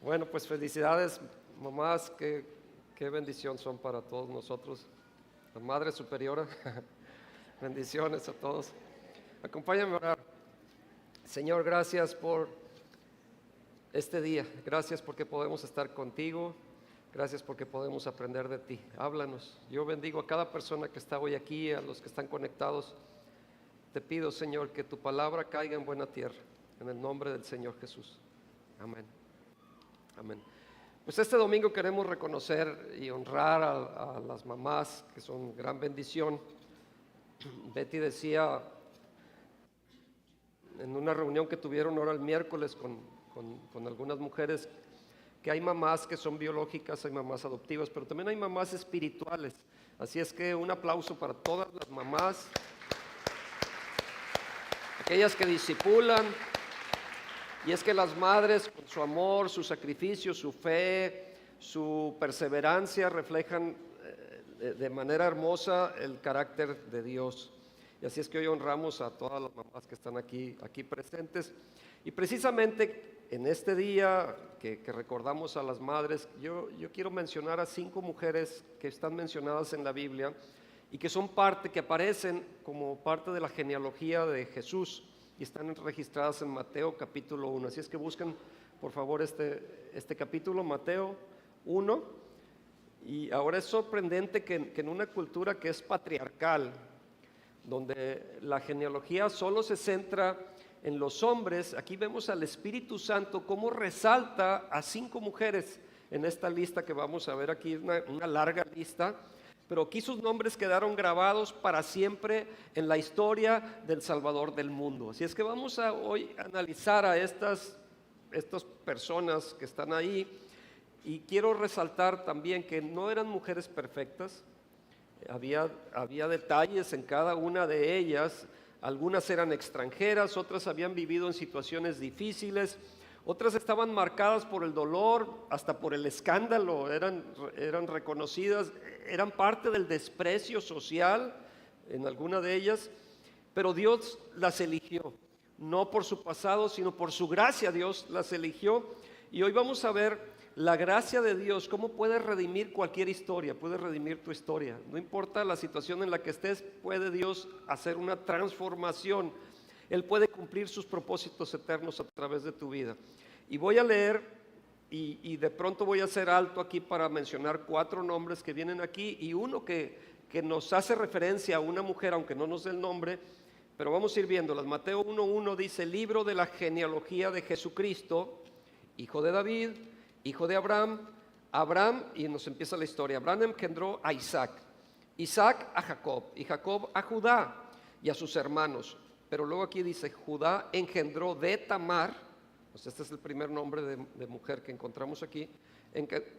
Bueno, pues felicidades, mamás, qué bendición son para todos nosotros. La Madre Superiora, bendiciones a todos. Acompáñame a orar. Señor, gracias por este día. Gracias porque podemos estar contigo. Gracias porque podemos aprender de ti. Háblanos. Yo bendigo a cada persona que está hoy aquí, a los que están conectados. Te pido, Señor, que tu palabra caiga en buena tierra. En el nombre del Señor Jesús. Amén. Amén. Pues este domingo queremos reconocer y honrar a las mamás, que son gran bendición. Betty decía en una reunión que tuvieron ahora el miércoles con algunas mujeres, que hay mamás que son biológicas, hay mamás adoptivas, pero también hay mamás espirituales. Así es que un aplauso para todas las mamás, aquellas que discipulan. Y es que las madres, con su amor, su sacrificio, su fe, su perseverancia, reflejan de manera hermosa el carácter de Dios. Y así es que hoy honramos a todas las mamás que están aquí presentes. Y precisamente en este día que recordamos a las madres, yo quiero mencionar a 5 mujeres que están mencionadas en la Biblia y que son que aparecen como parte de la genealogía de Jesús. Y están registradas en Mateo capítulo 1. Así es que busquen por favor este capítulo, Mateo 1. Y ahora es sorprendente que en una cultura que es patriarcal, donde la genealogía solo se centra en los hombres, aquí vemos al Espíritu Santo cómo resalta a 5 mujeres en esta lista que vamos a ver aquí, una larga lista. Pero aquí sus nombres quedaron grabados para siempre en la historia del Salvador del mundo. Así es que vamos a hoy analizar a estas personas que están ahí. Y quiero resaltar también que no eran mujeres perfectas. Había detalles en cada una de ellas. Algunas eran extranjeras, otras habían vivido en situaciones difíciles. Otras estaban marcadas por el dolor, hasta por el escándalo, eran reconocidas, eran parte del desprecio social en alguna de ellas, pero Dios las eligió, no por su pasado, sino por su gracia Dios las eligió. Y hoy vamos a ver la gracia de Dios, cómo puede redimir cualquier historia, puede redimir tu historia. No importa la situación en la que estés, puede Dios hacer una transformación. Él puede cumplir sus propósitos eternos a través de tu vida. Y voy a leer, y de pronto voy a hacer alto aquí para mencionar 4 nombres que vienen aquí, y uno que nos hace referencia a una mujer, aunque no nos dé el nombre, pero vamos a ir viéndolas. Mateo 1:1 dice: libro de la genealogía de Jesucristo, hijo de David, hijo de Abraham, y nos empieza la historia. Abraham engendró a Isaac, Isaac a Jacob, y Jacob a Judá y a sus hermanos. Pero luego aquí dice: Judá engendró de Tamar, pues este es el primer nombre de mujer que encontramos aquí.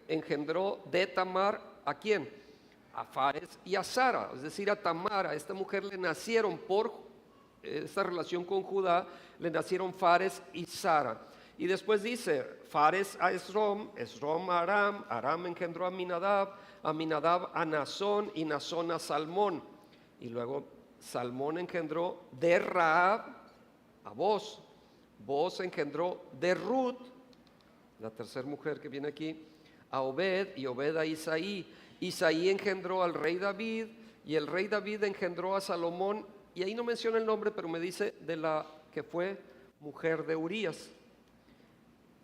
Engendró de Tamar, ¿a quién? A Fares y a Sara, es decir, a Tamar. A esta mujer le nacieron, por esta relación con Judá, le nacieron Fares y Sara. Y después dice: Fares a Esrom, Esrom a Aram, Aram engendró a Aminadab, Aminadab a Nazón, y Nazón a Salmón. Y luego Salmón engendró de Rahab a Boz, Boz engendró de Ruth, la tercera mujer que viene aquí, a Obed, y Obed a Isaí. Isaí engendró al rey David, y el rey David engendró a Salomón. Y ahí no menciona el nombre, pero me dice de la que fue mujer de Urías.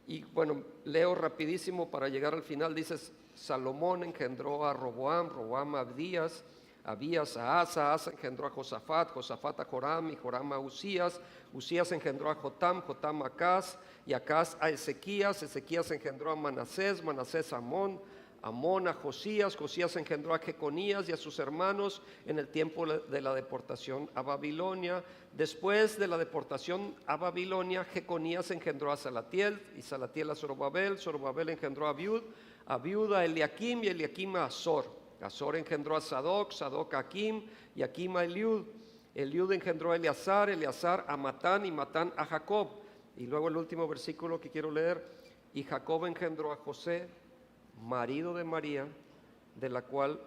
Y bueno, leo rapidísimo para llegar al final. Dice: Salomón engendró a Roboam, Roboam a Abías, Abías a Asa, Asa engendró a Josafat, Josafat a Joram, y Joram a Usías, Usías engendró a Jotam, Jotam a Acaz, y Acaz a Ezequías, Ezequías engendró a Manasés, Manasés a Amón, Amón a Josías, Josías engendró a Jeconías y a sus hermanos en el tiempo de la deportación a Babilonia. Después de la deportación a Babilonia, Jeconías engendró a Salatiel, y Salatiel a Zorobabel, Zorobabel engendró a Abiud a Eliakim, y Eliakim a Azor. Azor engendró a Sadoc, Sadoc a Akim, y Akim a Eliud. Eliud engendró a Eleazar, Eleazar a Matán, y Matán a Jacob. Y luego el último versículo que quiero leer: y Jacob engendró a José, marido de María, de la cual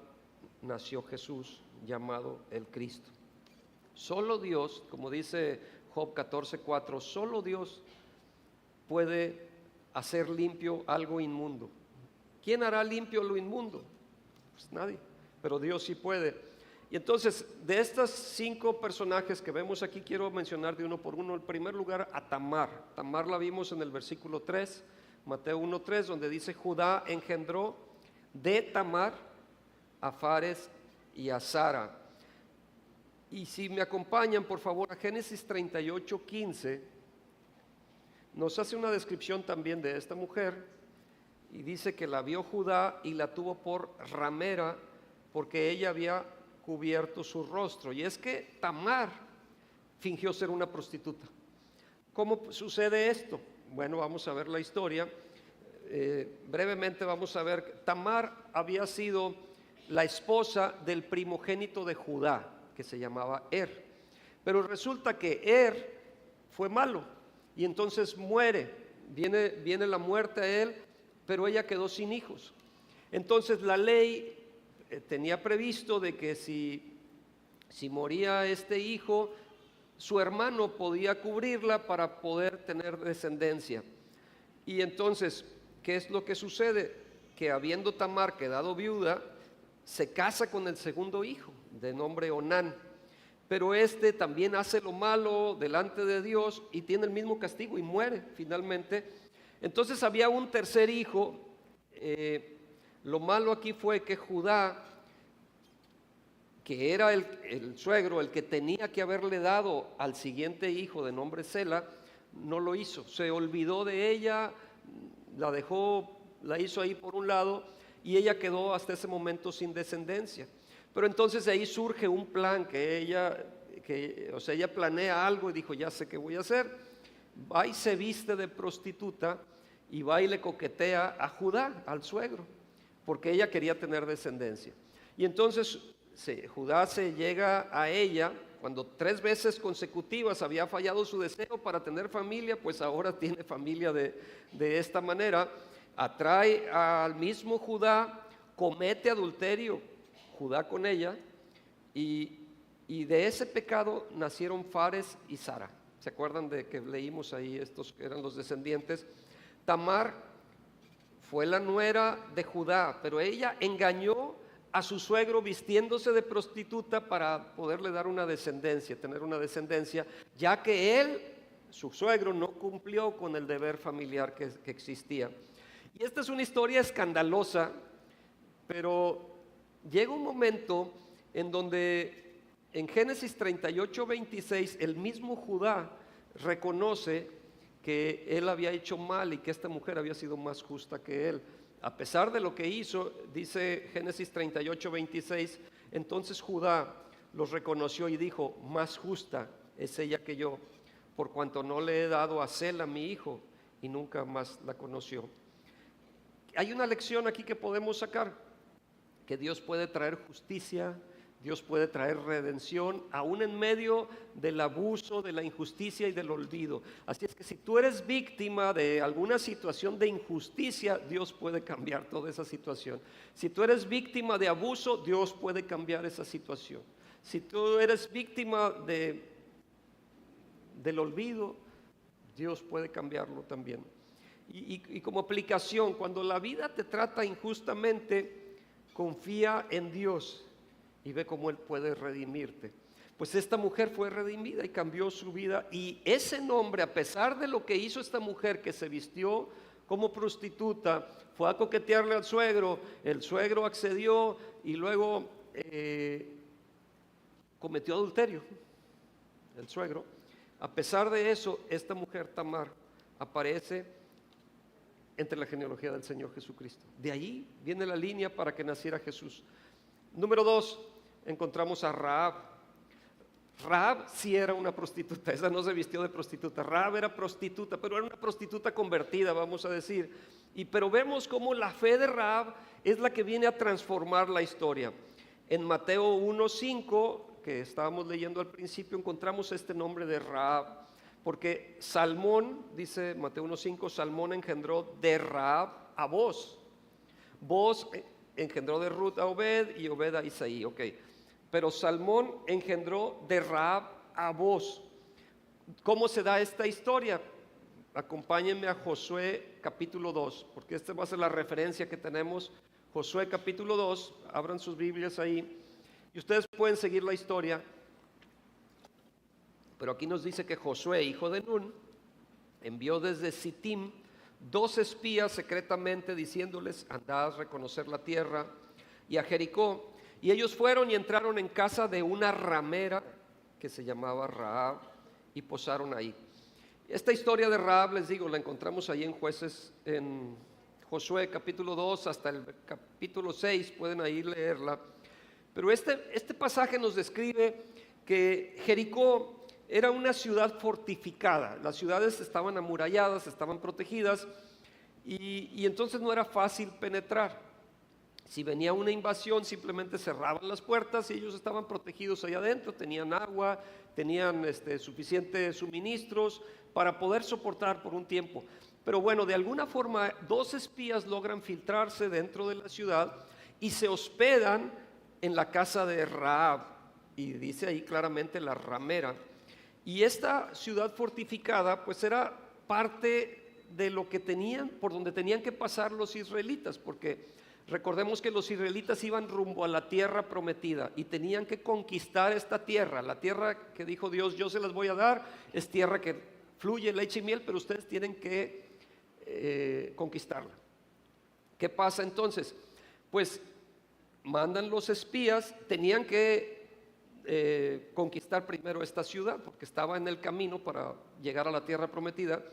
nació Jesús, llamado el Cristo. Solo Dios, como dice Job 14:4, solo Dios puede hacer limpio algo inmundo. ¿Quién hará limpio lo inmundo? Pues nadie, pero Dios sí puede. Y entonces, de estos 5 personajes que vemos aquí, quiero mencionar de uno por uno. En primer lugar, a Tamar. Tamar la vimos en el versículo 3, Mateo 1:3, donde dice: Judá engendró de Tamar a Fares y a Zara. Y si me acompañan, por favor, a Génesis 38:15, nos hace una descripción también de esta mujer, y dice que la vio Judá y la tuvo por ramera, porque ella había cubierto su rostro. Y es que Tamar fingió ser una prostituta. ¿Cómo sucede esto? Bueno, vamos a ver la historia. Brevemente vamos a ver. Tamar había sido la esposa del primogénito de Judá, que se llamaba pero resulta que fue malo y entonces muere, viene la muerte a él, pero ella quedó sin hijos. Entonces la ley tenía previsto de que si moría este hijo, su hermano podía cubrirla para poder tener descendencia. Y entonces, ¿qué es lo que sucede? Que habiendo Tamar quedado viuda, se casa con el segundo hijo, de nombre Onán, pero este también hace lo malo delante de Dios y tiene el mismo castigo y muere finalmente. Entonces había un tercer hijo. Lo malo aquí fue que Judá, que era el suegro, el que tenía que haberle dado al siguiente hijo de nombre Sela, no lo hizo, se olvidó de ella, la hizo ahí por un lado, y ella quedó hasta ese momento sin descendencia. Pero entonces ahí surge un plan ella planea algo y dijo: ya sé qué voy a hacer. Va y se viste de prostituta y va y le coquetea a Judá, al suegro, porque ella quería tener descendencia. Y entonces Judá se llega a ella cuando 3 veces consecutivas había fallado su deseo para tener familia, pues ahora tiene familia de esta manera. Atrae al mismo Judá, comete adulterio Judá con ella, y de ese pecado nacieron Fares y Zara. ¿Se acuerdan de que leímos ahí? Estos eran los descendientes. Tamar fue la nuera de Judá, pero ella engañó a su suegro vistiéndose de prostituta para poderle dar una descendencia, tener una descendencia, ya que él, su suegro, no cumplió con el deber familiar que existía. Y esta es una historia escandalosa, pero llega un momento en donde en Génesis 38:26 el mismo Judá reconoce que él había hecho mal y que esta mujer había sido más justa que él. A pesar de lo que hizo, dice Génesis 38:26, entonces Judá los reconoció y dijo: más justa es ella que yo, por cuanto no le he dado a Sela mi hijo, y nunca más la conoció. Hay una lección aquí que podemos sacar, que Dios puede traer justicia, Dios puede traer redención, aún en medio del abuso, de la injusticia y del olvido. Así es que si tú eres víctima de alguna situación de injusticia, Dios puede cambiar toda esa situación. Si tú eres víctima de abuso, Dios puede cambiar esa situación. Si tú eres víctima del olvido, Dios puede cambiarlo también. Y como aplicación, cuando la vida te trata injustamente, confía en Dios y ve cómo Él puede redimirte. Pues esta mujer fue redimida y cambió su vida, y ese nombre, a pesar de lo que hizo esta mujer, que se vistió como prostituta, fue a coquetearle al suegro, el suegro accedió y luego cometió adulterio, el suegro. A pesar de eso, esta mujer Tamar aparece entre la genealogía del Señor Jesucristo. De ahí viene la línea para que naciera Jesús. Número 2, encontramos a Rahab. Rahab sí era una prostituta, esa no se vistió de prostituta. Rahab era prostituta, pero era una prostituta convertida, vamos a decir. Pero vemos cómo la fe de Rahab es la que viene a transformar la historia. En Mateo 1:5, que estábamos leyendo al principio, encontramos este nombre de Rahab. Porque Salmón, dice Mateo 1:5, Salmón engendró de Rahab a Booz. Booz engendró de Ruth a Obed y Obed a Isaí. Pero Salmón engendró de Rahab a Booz. ¿Cómo se da esta historia? acompáñenme a Josué capítulo 2, porque esta va a ser la referencia que tenemos. Josué capítulo 2, abran sus Biblias ahí y ustedes pueden seguir la historia. Pero aquí nos dice que Josué, hijo de Nun, envió desde Sittim 2 espías secretamente diciéndoles: andad a reconocer la tierra, y a Jericó. Y ellos fueron y entraron en casa de una ramera que se llamaba Rahab y posaron ahí. Esta historia de Rahab, les digo, la encontramos ahí en Jueces, en Josué capítulo 2 hasta el capítulo 6, pueden ahí leerla. Pero este pasaje nos describe que Jericó era una ciudad fortificada. Las ciudades estaban amuralladas, estaban protegidas, y entonces no era fácil penetrar. Si venía una invasión, simplemente cerraban las puertas y ellos estaban protegidos allá adentro, tenían agua, tenían suficientes suministros para poder soportar por un tiempo. Pero bueno, de alguna forma 2 espías logran filtrarse dentro de la ciudad y se hospedan en la casa de Rahab, y dice ahí claramente la ramera. Y esta ciudad fortificada pues era parte de lo que tenían, por donde tenían que pasar los israelitas, porque recordemos que los israelitas iban rumbo a la tierra prometida y tenían que conquistar esta tierra. La tierra que dijo Dios: yo se las voy a dar, es tierra que fluye leche y miel, pero ustedes tienen que conquistarla. ¿Qué pasa entonces? Pues mandan los espías, tenían que conquistar primero esta ciudad porque estaba en el camino para llegar a la tierra prometida.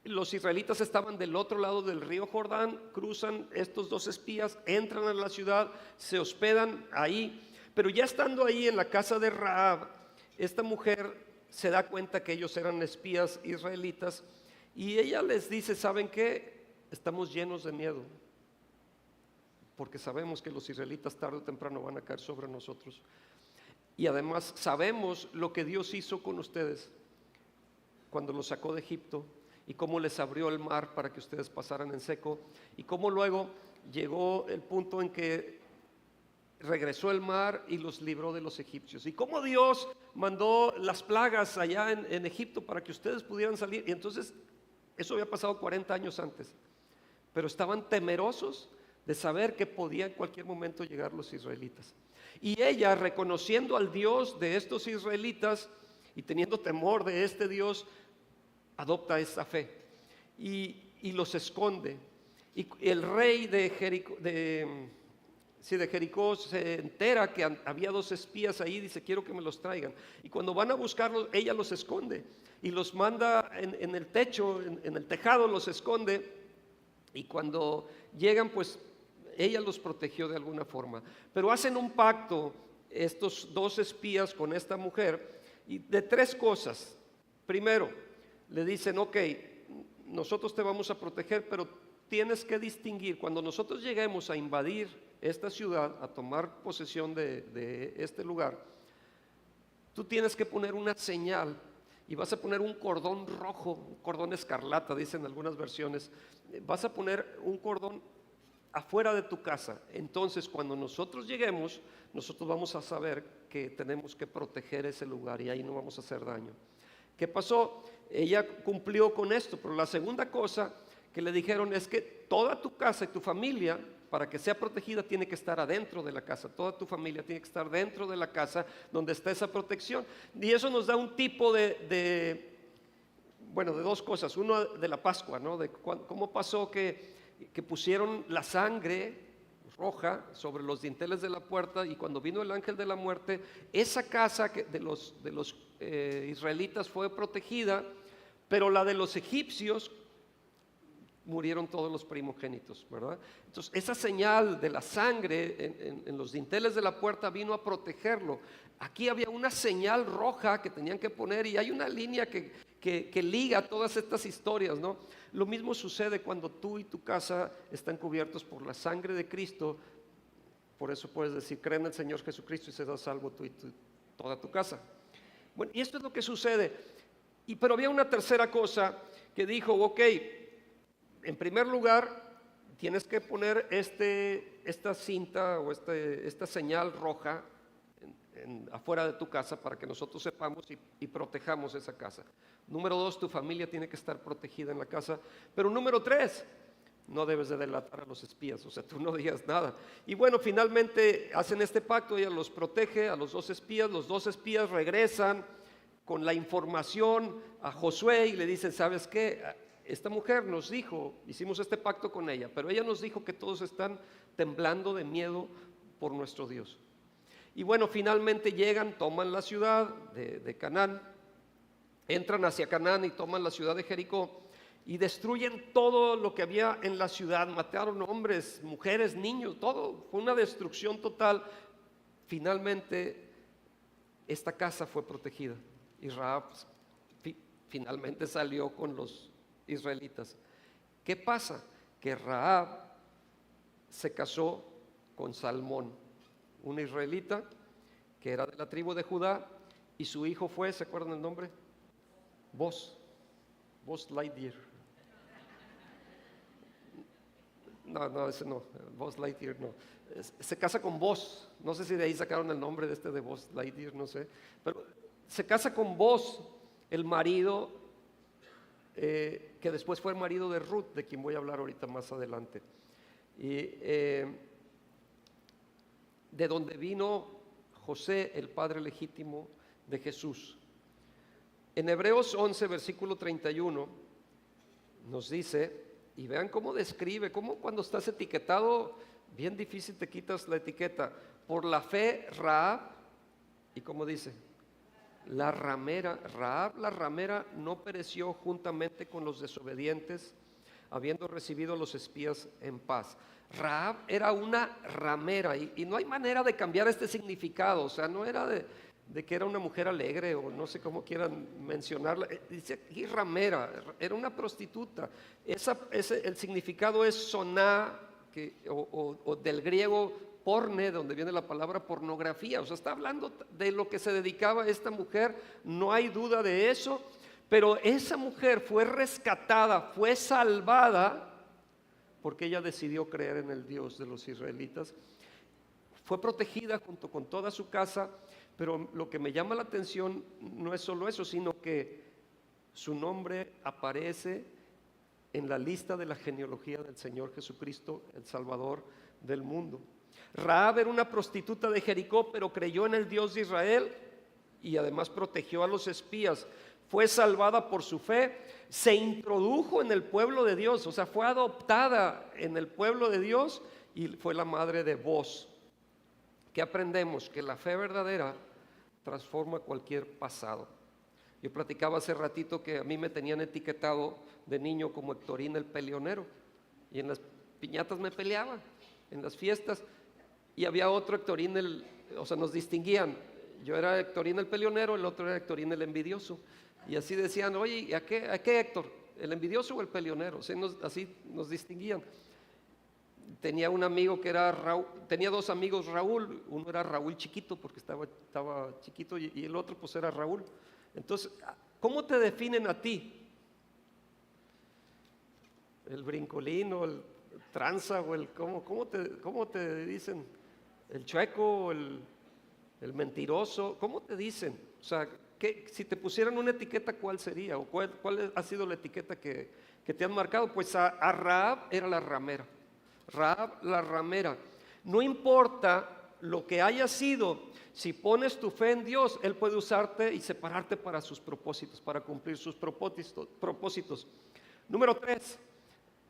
Los israelitas estaban del otro lado del río Jordán, cruzan estos 2 espías, entran a la ciudad, se hospedan ahí, pero ya estando ahí en la casa de Rahab, esta mujer se da cuenta que ellos eran espías israelitas y ella les dice: ¿saben qué? Estamos llenos de miedo, porque sabemos que los israelitas tarde o temprano van a caer sobre nosotros, y además sabemos lo que Dios hizo con ustedes cuando los sacó de Egipto, y cómo les abrió el mar para que ustedes pasaran en seco, y cómo luego llegó el punto en que regresó el mar y los libró de los egipcios, y cómo Dios mandó las plagas allá en Egipto para que ustedes pudieran salir. Y entonces eso había pasado 40 años antes, pero estaban temerosos de saber que podía en cualquier momento llegar los israelitas. Y ella, reconociendo al Dios de estos israelitas y teniendo temor de este Dios, adopta esa fe y los esconde. Y el rey de Jericó se entera que había 2 espías ahí, dice: quiero que me los traigan. Y cuando van a buscarlos, ella los esconde y los manda en el techo, en el tejado los esconde, y cuando llegan pues ella los protegió de alguna forma. Pero hacen un pacto estos 2 espías con esta mujer, y de 3 cosas. Primero, le dicen: ok, nosotros te vamos a proteger, pero tienes que distinguir, cuando nosotros lleguemos a invadir esta ciudad, a tomar posesión de este lugar, tú tienes que poner una señal, y vas a poner un cordón rojo, un cordón escarlata, dicen algunas versiones. Vas a poner un cordón afuera de tu casa. Entonces cuando nosotros lleguemos, nosotros vamos a saber que tenemos que proteger ese lugar y ahí no vamos a hacer daño. ¿Qué pasó? Ella cumplió con esto, pero la segunda cosa que le dijeron es que toda tu casa y tu familia, para que sea protegida, tiene que estar adentro de la casa. Toda tu familia tiene que estar dentro de la casa donde está esa protección. Y eso nos da un tipo de 2 cosas. Uno, de la Pascua, ¿no? De cómo pasó que pusieron la sangre roja sobre los dinteles de la puerta, y cuando vino el ángel de la muerte, esa casa de los israelitas fue protegida, pero la de los egipcios murieron todos los primogénitos, ¿verdad? Entonces esa señal de la sangre en los dinteles de la puerta vino a protegerlo. Aquí había una señal roja que tenían que poner, y hay una línea que liga todas estas historias, ¿no? Lo mismo sucede cuando tú y tu casa están cubiertos por la sangre de Cristo. Por eso puedes decir: cree en el Señor Jesucristo y serás salvo tú y toda tu casa. Bueno, y esto es lo que sucede. Pero había una tercera cosa que dijo: ok, en primer lugar tienes que poner esta cinta o esta señal roja afuera de tu casa para que nosotros sepamos y protejamos esa casa. Número 2, tu familia tiene que estar protegida en la casa. Pero número 3, no debes de delatar a los espías, o sea, tú no digas nada. Y bueno, finalmente hacen este pacto, ella los protege a los 2 espías, los 2 espías regresan con la información a Josué y le dicen, ¿sabes qué? Esta mujer nos dijo, hicimos este pacto con ella, pero ella nos dijo que todos están temblando de miedo por nuestro Dios. Y bueno, finalmente llegan, toman la ciudad de Canaán, entran hacia Canaán y toman la ciudad de Jericó y destruyen todo lo que había en la ciudad, mataron hombres, mujeres, niños, todo, fue una destrucción total. Finalmente esta casa fue protegida y Rahab finalmente salió con los israelitas. ¿Qué pasa? Que Rahab se casó con Salmón, un israelita que era de la tribu de Judá, y su hijo fue, ¿se acuerdan el nombre? Buzz Lightyear. No, ese no, Buzz Lightyear no. Se casa con Buzz, no sé si de ahí sacaron el nombre de Buzz Lightyear, no sé, pero se casa con Buzz, el marido que después fue el marido de Ruth, de quien voy a hablar ahorita más adelante. Y de donde vino José, el padre legítimo de Jesús. En Hebreos 11, versículo 31, nos dice, y vean cómo describe, cómo cuando estás etiquetado, bien difícil te quitas la etiqueta. Por la fe, Rahab, y como dice, la ramera, Rahab la ramera no pereció juntamente con los desobedientes, habiendo recibido a los espías en paz. Rahab era una ramera y no hay manera de cambiar este significado, o sea, no era de que era una mujer alegre o no sé cómo quieran mencionarla. Dice aquí ramera, era una prostituta. El significado es soná, o del griego porne, donde viene la palabra pornografía. O sea, está hablando de lo que se dedicaba esta mujer, no hay duda de eso. Pero esa mujer fue rescatada, fue salvada, porque ella decidió creer en el Dios de los israelitas. Fue protegida junto con toda su casa, pero lo que me llama la atención no es solo eso, sino que su nombre aparece en la lista de la genealogía del Señor Jesucristo, el Salvador del mundo. Rahab era una prostituta de Jericó, pero creyó en el Dios de Israel y además protegió a los espías. Fue salvada por su fe, se introdujo en el pueblo de Dios, o sea, fue adoptada en el pueblo de Dios y fue la madre de Booz. ¿Qué aprendemos? Que la fe verdadera transforma cualquier pasado. Yo platicaba hace ratito que a mí me tenían etiquetado de niño como Hectorín el peleonero, y en las piñatas me peleaba, en las fiestas, y había otro Hectorín o sea, nos distinguían. Yo era Hectorín el peleonero, el otro era Hectorín el envidioso. Y así decían, oye, ¿a qué Héctor? ¿El envidioso o el peleonero? O sea, así nos distinguían. Tenía un amigo que era Raúl, tenía 2 amigos Raúl, uno era Raúl chiquito porque estaba chiquito y el otro pues era Raúl. Entonces, ¿cómo te definen a ti? ¿El brincolín o el tranza o cómo te dicen? ¿El chueco o el mentiroso? ¿Cómo te dicen? O sea, si te pusieran una etiqueta, ¿cuál sería? ¿O cuál ha sido la etiqueta que te han marcado? Pues a Rahab era la ramera. Rahab la ramera. No importa lo que haya sido, si pones tu fe en Dios, Él puede usarte y separarte para sus propósitos, para cumplir sus propósitos. Número 3,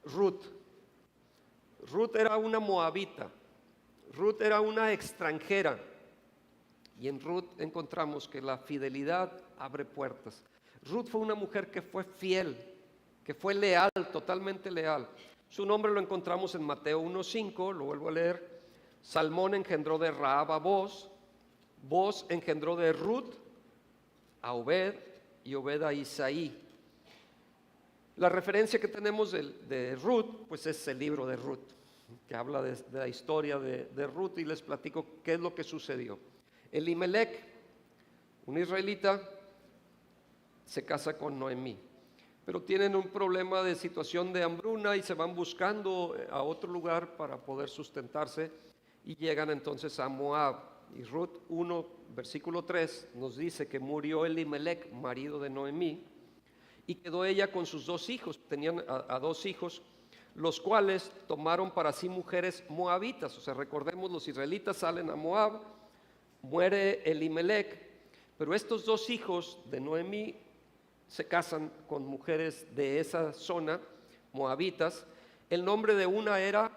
Ruth. Ruth era una moabita. Ruth era una extranjera. Y en Ruth encontramos que la fidelidad abre puertas. Ruth fue una mujer que fue fiel, que fue leal, totalmente leal. Su nombre lo encontramos en Mateo 1:5, lo vuelvo a leer. Salmón engendró de Rahab a Booz, Booz engendró de Ruth a Obed y Obed a Isaí. La referencia que tenemos de Ruth, pues es el libro de Ruth, que habla de la historia de Ruth, y les platico qué es lo que sucedió. Elimelech, un israelita, se casa con Noemí, pero tienen un problema de situación de hambruna y se van buscando a otro lugar para poder sustentarse y llegan entonces a Moab. y Ruth 1, versículo 3, nos dice que murió Elimelec, marido de Noemí, y quedó ella con sus dos hijos. Tenían a dos hijos, los cuales tomaron para sí mujeres moabitas. O sea, recordemos, los israelitas salen a Moab, muere Elimelec, pero estos dos hijos de Noemí se casan con mujeres de esa zona, moabitas. El nombre de una era,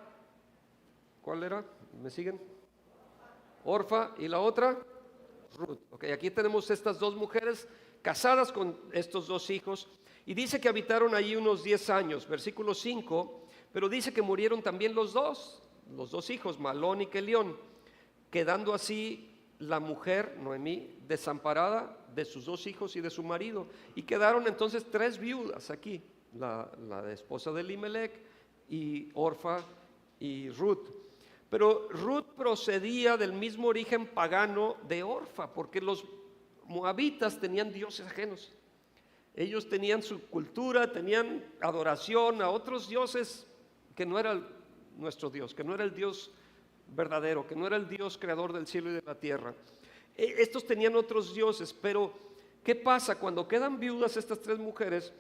¿cuál era? ¿Me siguen? Orfa, y la otra, Ruth. Okay, aquí tenemos estas dos mujeres casadas con estos dos hijos, y dice que habitaron allí unos 10 años, versículo 5, pero dice que murieron también los dos hijos, Malón y Kelión, quedando así la mujer, Noemí, desamparada de sus dos hijos y de su marido, y quedaron entonces 3 viudas aquí, la esposa de Elimelec, y Orfa y Ruth. Pero Ruth procedía del mismo origen pagano de Orfa, porque los moabitas tenían dioses ajenos. Ellos tenían su cultura, tenían adoración a otros dioses que no era nuestro Dios, que no era el Dios verdadero, que no era el Dios creador del cielo y de la tierra. Estos tenían otros dioses, pero ¿qué pasa? Cuando quedan viudas estas 3 mujeres,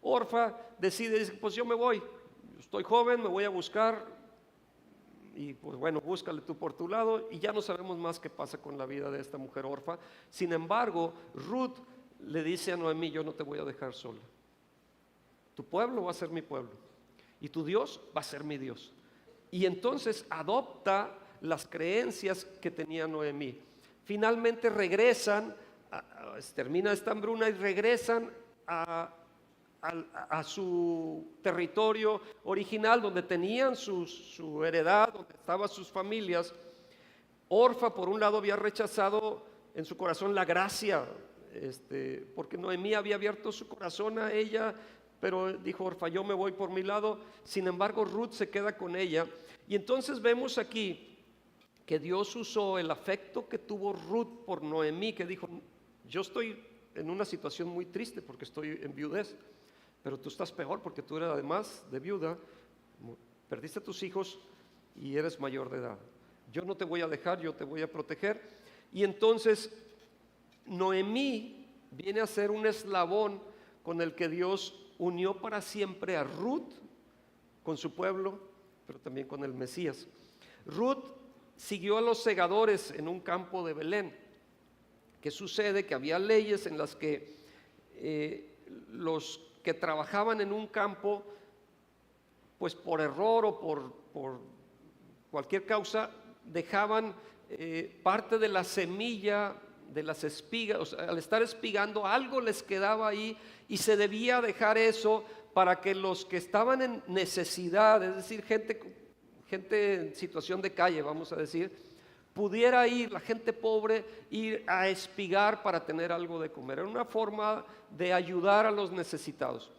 Orfa decide, pues yo me voy, estoy joven, me voy a buscar, y pues bueno, búscale tú por tu lado, y ya no sabemos más qué pasa con la vida de esta mujer Orfa. Sin embargo, Ruth le dice a Noemí, yo no te voy a dejar sola, tu pueblo va a ser mi pueblo, y tu Dios va a ser mi Dios. Y entonces adopta las creencias que tenía Noemí. Finalmente regresan, termina esta hambruna y regresan a su territorio original, donde tenían su heredad, donde estaban sus familias. Orfa, por un lado, había rechazado en su corazón la gracia, porque Noemí había abierto su corazón a ella, pero dijo Orfa, yo me voy por mi lado. Sin embargo, Ruth se queda con ella, y entonces vemos aquí que Dios usó el afecto que tuvo Ruth por Noemí, que dijo, yo estoy en una situación muy triste porque estoy en viudez, pero tú estás peor porque tú eres, además de viuda, perdiste a tus hijos y eres mayor de edad. Yo no te voy a dejar, yo te voy a proteger. Y entonces Noemí viene a ser un eslabón con el que Dios unió para siempre a Ruth con su pueblo, pero también con el Mesías. Ruth siguió a los segadores en un campo de Belén. ¿Qué sucede? Que había leyes en las que los que trabajaban en un campo, pues por error o por cualquier causa, dejaban parte de la semilla de las espigas, o sea, al estar espigando algo les quedaba ahí, y se debía dejar eso para que los que estaban en necesidad, es decir, gente en situación de calle, vamos a decir, pudiera ir, la gente pobre, ir a espigar para tener algo de comer. Era una forma de ayudar a los necesitados.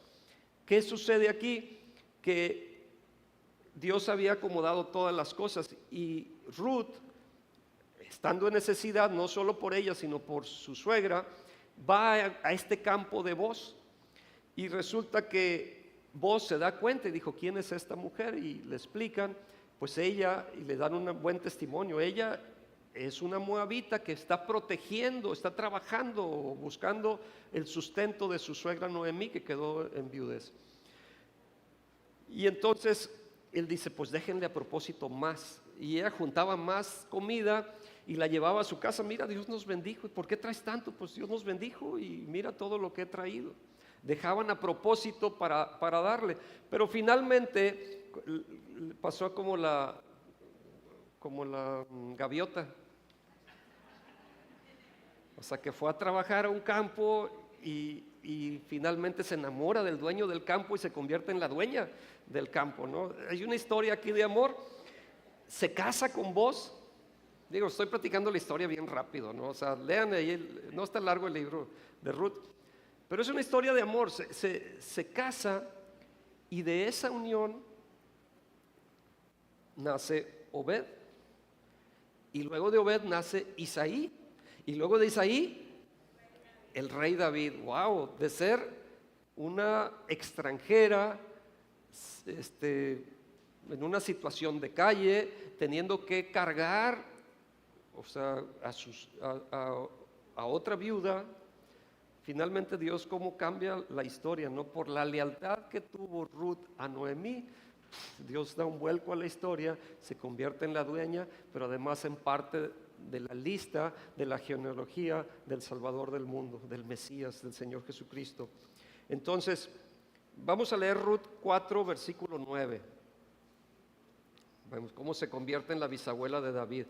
¿Qué sucede aquí? Que Dios había acomodado todas las cosas, y Ruth, estando en necesidad, no solo por ella, sino por su suegra, va a este campo de Boz, y resulta que Boz se da cuenta y dijo, ¿quién es esta mujer? Y le explican, pues ella, y le dan un buen testimonio, ella es una moabita que está protegiendo, está trabajando, buscando el sustento de su suegra Noemí, que quedó en viudez. Y entonces él dice, pues déjenle a propósito más, y ella juntaba más comida y la llevaba a su casa. Mira, Dios nos bendijo. ¿Por qué traes tanto? Pues Dios nos bendijo y mira todo lo que he traído. Dejaban a propósito para darle, pero finalmente pasó como la gaviota, o sea, que fue a trabajar a un campo y finalmente se enamora del dueño del campo y se convierte en la dueña del campo, ¿no? Hay una historia aquí de amor. Se casa con Boz. Digo, estoy platicando la historia bien rápido, ¿no? O sea, lean ahí, no está largo el libro de Ruth, pero es una historia de amor. Se casa, y de esa unión nace Obed, y luego de Obed nace Isaí, y luego de Isaí el rey David. Wow, de ser una extranjera, en una situación de calle, teniendo que cargar o sea, a otra viuda. Finalmente Dios cómo cambia la historia, ¿no? Por la lealtad que tuvo Ruth a Noemí, Dios da un vuelco a la historia, se convierte en la dueña, pero además en parte de la lista de la genealogía del Salvador del mundo, del Mesías, del Señor Jesucristo. Entonces, vamos a leer Ruth 4, versículo 9. Vemos cómo se convierte en la bisabuela de David.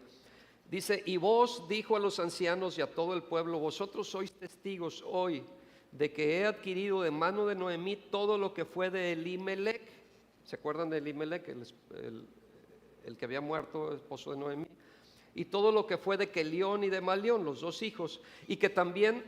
Dice, y vos, dijo a los ancianos y a todo el pueblo, vosotros sois testigos hoy de que he adquirido de mano de Noemí todo lo que fue de Elimelech. ¿Se acuerdan de Elimelech, el que había muerto, esposo de Noemí? Y todo lo que fue de Kelión y de Malión, los dos hijos. Y que también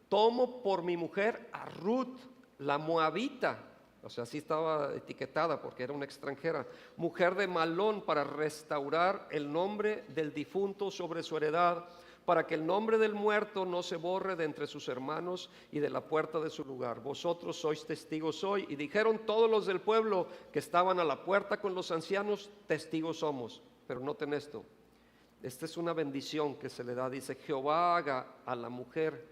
tomo por mi mujer a Ruth, la moabita. O sea, así estaba etiquetada porque era una extranjera, mujer de Malón, para restaurar el nombre del difunto sobre su heredad, para que el nombre del muerto no se borre de entre sus hermanos y de la puerta de su lugar. Vosotros sois testigos hoy. Y dijeron todos los del pueblo que estaban a la puerta con los ancianos, testigos somos. Pero noten esto, esta es una bendición que se le da. Dice, Jehová haga a la mujer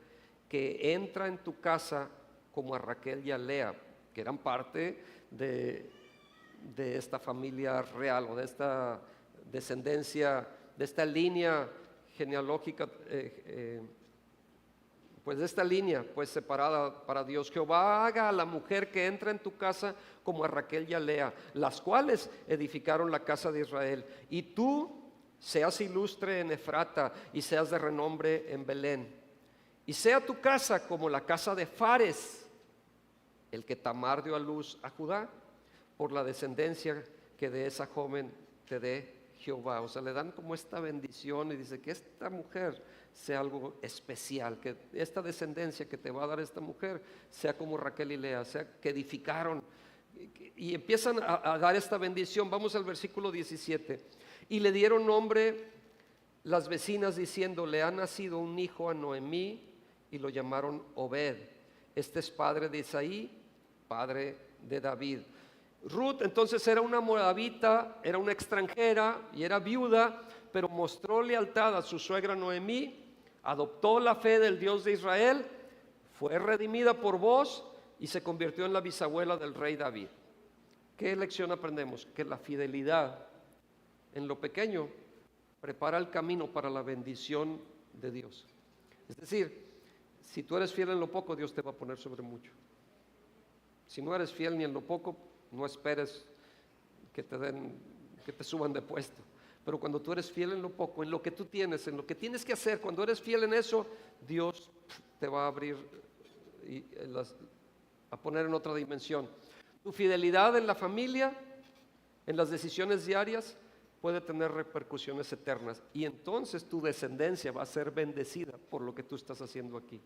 que entra en tu casa como a Raquel y a Lea, que eran parte de esta familia real o de esta descendencia, de esta línea genealógica, pues de esta línea pues separada para Dios. Jehová haga a la mujer que entra en tu casa como a Raquel y a Lea, las cuales edificaron la casa de Israel, y tú seas ilustre en Efrata y seas de renombre en Belén, y sea tu casa como la casa de Fares, el que Tamar dio a luz a Judá, por la descendencia que de esa joven te dé Jehová. O sea, le dan como esta bendición y dice que esta mujer sea algo especial, que esta descendencia que te va a dar esta mujer sea como Raquel y Lea, sea que edificaron, y empiezan a dar esta bendición. Vamos al versículo 17. Y le dieron nombre las vecinas diciendo, le ha nacido un hijo a Noemí, y lo llamaron Obed. Este es padre de Isaí, padre de David. Ruth entonces era una moabita, era una extranjera y era viuda, pero mostró lealtad a su suegra Noemí, adoptó la fe del Dios de Israel, fue redimida por vos y se convirtió en la bisabuela del rey David. ¿Qué lección aprendemos? Que la fidelidad en lo pequeño prepara el camino para la bendición de Dios. Es decir, si tú eres fiel en lo poco, Dios te va a poner sobre mucho. Si no eres fiel ni en lo poco, no esperes que te suban de puesto. Pero cuando tú eres fiel en lo poco, en lo que tú tienes, en lo que tienes que hacer, cuando eres fiel en eso, Dios te va a abrir a poner en otra dimensión. Tu fidelidad en la familia, en las decisiones diarias, puede tener repercusiones eternas, y entonces tu descendencia va a ser bendecida por lo que tú estás haciendo aquí,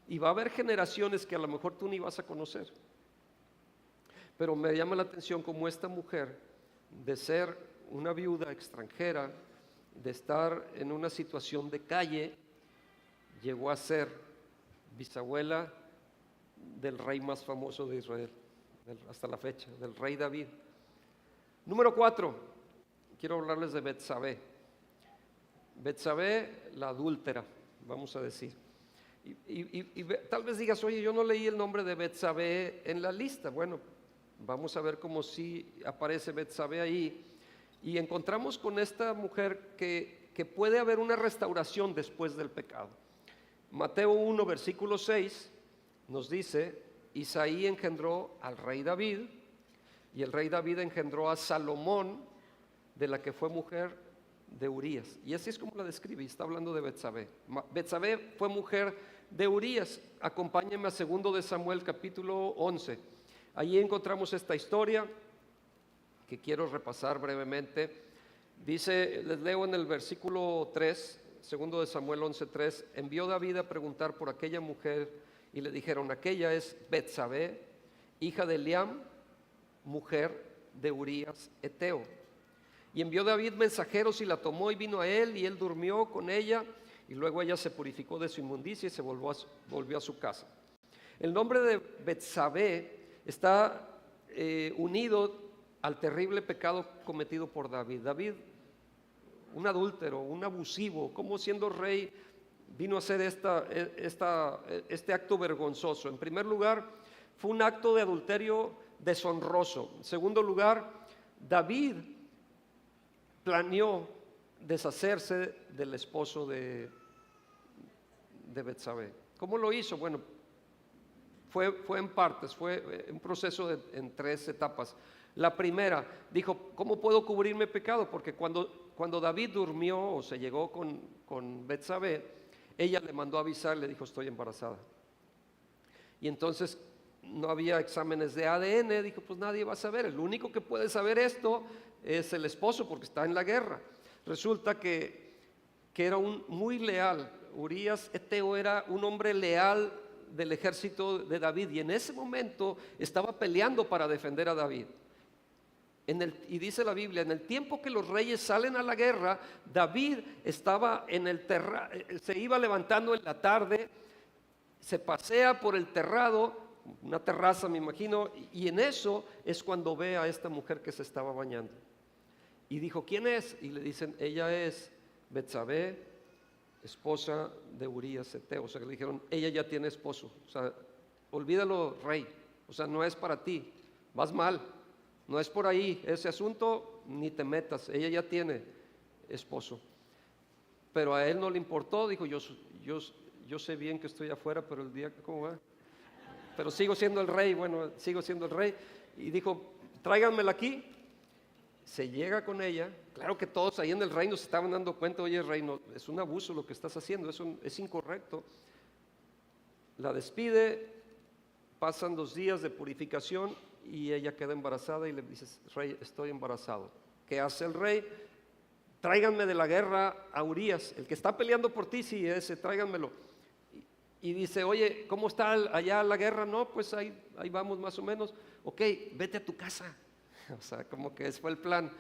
y va a haber generaciones que a lo mejor tú ni vas a conocer. Pero me llama la atención como esta mujer, de ser una viuda extranjera, de estar en una situación de calle, llegó a ser bisabuela del rey más famoso de Israel hasta la fecha, del rey David. Número 4, quiero hablarles de Betsabé. Betsabé, la adúltera, vamos a decir. Y tal vez digas, oye, yo no leí el nombre de Betsabé en la lista. Bueno, vamos a ver cómo sí aparece Betsabé ahí. Y encontramos con esta mujer que puede haber una restauración después del pecado. Mateo 1, versículo 6 nos dice, Isaí engendró al rey David, y el rey David engendró a Salomón, de la que fue mujer de Urías. Y así es como la describe, y está hablando de Betsabé. Betsabé fue mujer de Urías. Acompáñenme a 2 de Samuel capítulo 11. Allí encontramos esta historia que quiero repasar brevemente. Dice, les leo en el versículo 3, 2 de Samuel 11:3, envió David a preguntar por aquella mujer, y le dijeron, aquella es Betsabé, hija de Eliam, mujer de Urías Eteo. Y envió David mensajeros y la tomó y vino a él, y él durmió con ella, y luego ella se purificó de su inmundicia y se volvió a su casa. El nombre de Betsabé está unido al terrible pecado cometido por David. David un adúltero, un abusivo, cómo siendo rey vino a hacer este acto vergonzoso. En primer lugar, fue un acto de adulterio deshonroso. En segundo lugar, David planeó deshacerse del esposo de Betsabé. ¿Cómo lo hizo? Bueno, fue en partes, fue un proceso en 3 etapas. La primera, dijo, ¿cómo puedo cubrir mi pecado? Porque cuando David durmió o se llegó con Betsabé, ella le mandó a avisar, le dijo, estoy embarazada. Y entonces no había exámenes de ADN, dijo, pues nadie va a saber, el único que puede saber esto es el esposo porque está en la guerra. Resulta que era muy leal. Urías Eteo era un hombre leal del ejército de David y en ese momento estaba peleando para defender a David. Y dice la Biblia, en el tiempo que los reyes salen a la guerra, David estaba se iba levantando en la tarde, se pasea por el terrado, una terraza me imagino, y en eso es cuando ve a esta mujer que se estaba bañando. Y dijo, ¿quién es? Y le dicen, ella es Betsabé, esposa de Urías Eteo. O sea, que le dijeron, ella ya tiene esposo. O sea, olvídalo, rey. O sea, no es para ti. Vas mal. No es por ahí. Ese asunto, ni te metas. Ella ya tiene esposo. Pero a él no le importó. Dijo, yo sé bien que estoy afuera, pero el día, ¿cómo va? Pero sigo siendo el rey. Bueno, sigo siendo el rey. Y dijo, tráiganmela aquí. Se llega con ella, claro que todos ahí en el reino se estaban dando cuenta, oye reino, es un abuso lo que estás haciendo, es incorrecto. La despide, pasan 2 días de purificación y ella queda embarazada y le dice, rey, estoy embarazado. ¿Qué hace el rey? Tráiganme de la guerra a Urías, el que está peleando por ti, sí, ese, tráiganmelo. Y dice, oye, ¿cómo está allá la guerra? No, pues ahí vamos más o menos. Ok, vete a tu casa. O sea, como que ese fue el plan.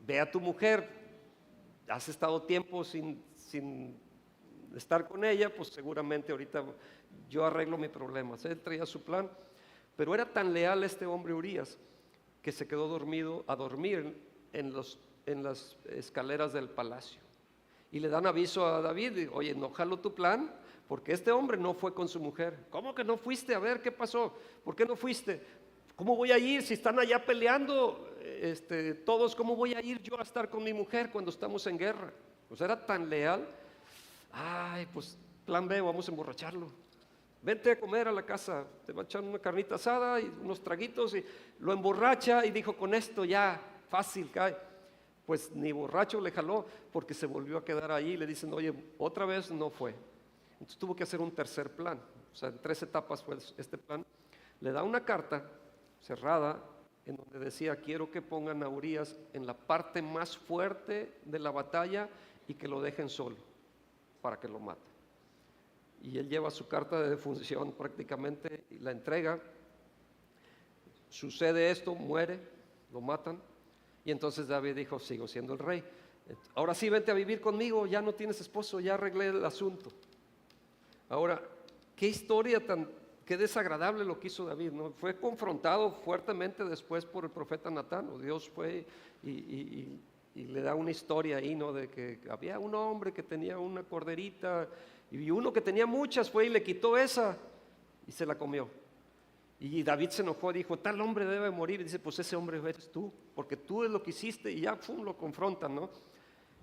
Ve a tu mujer, has estado tiempo sin estar con ella, pues seguramente ahorita yo arreglo mi problema. Él traía su plan, pero era tan leal este hombre Urías que se quedó a dormir en las escaleras del palacio. Y le dan aviso a David, oye, no jalo tu plan, porque este hombre no fue con su mujer. ¿Cómo que no fuiste? A ver, ¿qué pasó? ¿Por qué no fuiste? ¿Cómo voy a ir si están allá peleando todos? ¿Cómo voy a ir yo a estar con mi mujer cuando estamos en guerra? Pues era tan leal. Ay, pues plan B, vamos a emborracharlo. Vente a comer a la casa, te va a echar una carnita asada y unos traguitos y lo emborracha y dijo, con esto ya, fácil cae. Pues ni borracho le jaló porque se volvió a quedar ahí y le dicen, oye, otra vez no fue. Entonces tuvo que hacer un tercer plan. O sea, en 3 etapas fue este plan. Le da una carta cerrada en donde decía, quiero que pongan a Urías en la parte más fuerte de la batalla y que lo dejen solo para que lo maten. Y él lleva su carta de defunción prácticamente y la entrega. Sucede esto, muere, lo matan. Y entonces David dijo, sigo siendo el rey. Ahora sí, vente a vivir conmigo, ya no tienes esposo, ya arreglé el asunto. Ahora, qué historia qué desagradable lo que hizo David, ¿no? Fue confrontado fuertemente después por el profeta Natán. Dios fue y le da una historia ahí, ¿no? De que había un hombre que tenía una corderita y uno que tenía muchas fue y le quitó esa y se la comió. Y David se enojó y dijo, tal hombre debe morir. Y dice, pues ese hombre eres tú, porque tú es lo que hiciste. Y ya lo confrontan, ¿no?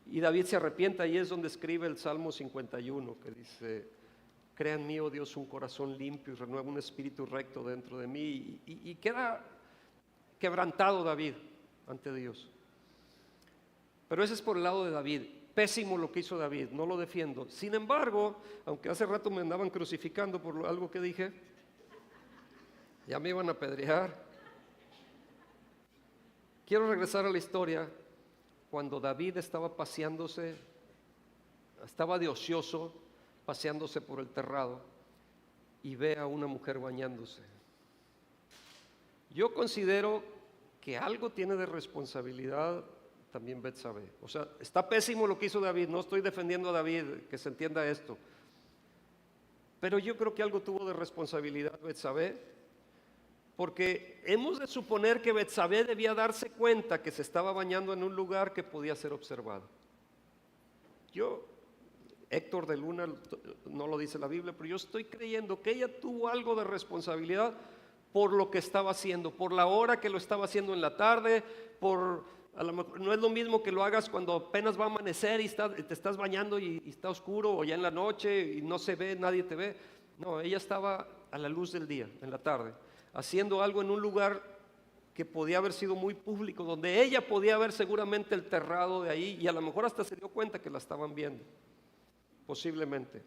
Y David se arrepienta y es donde escribe el Salmo 51, que dice, crea en mí, oh Dios, un corazón limpio y renueva un espíritu recto dentro de mí. Y queda quebrantado David ante Dios. Pero ese es por el lado de David. Pésimo lo que hizo David, no lo defiendo. Sin embargo, aunque hace rato me andaban crucificando por algo que dije, ya me iban a apedrear. Quiero regresar a la historia cuando David estaba paseándose, estaba de ocioso, paseándose por el terrado y ve a una mujer bañándose. Yo considero que algo tiene de responsabilidad también Betsabé. O sea, está pésimo lo que hizo David, no estoy defendiendo a David, que se entienda esto. Pero yo creo que algo tuvo de responsabilidad Betsabé, Porque hemos de suponer que Betsabé debía darse cuenta que se estaba bañando en un lugar que podía ser observado. Héctor de Luna no lo dice la Biblia, pero yo estoy creyendo que ella tuvo algo de responsabilidad por lo que estaba haciendo, por la hora que lo estaba haciendo en la tarde, a lo mejor, no es lo mismo que lo hagas cuando apenas va a amanecer y te estás bañando y está oscuro, o ya en la noche y no se ve, nadie te ve. No, ella estaba a la luz del día, en la tarde, haciendo algo en un lugar que podía haber sido muy público, donde ella podía haber seguramente el terrado de ahí, y a lo mejor hasta se dio cuenta que la estaban viendo, posiblemente.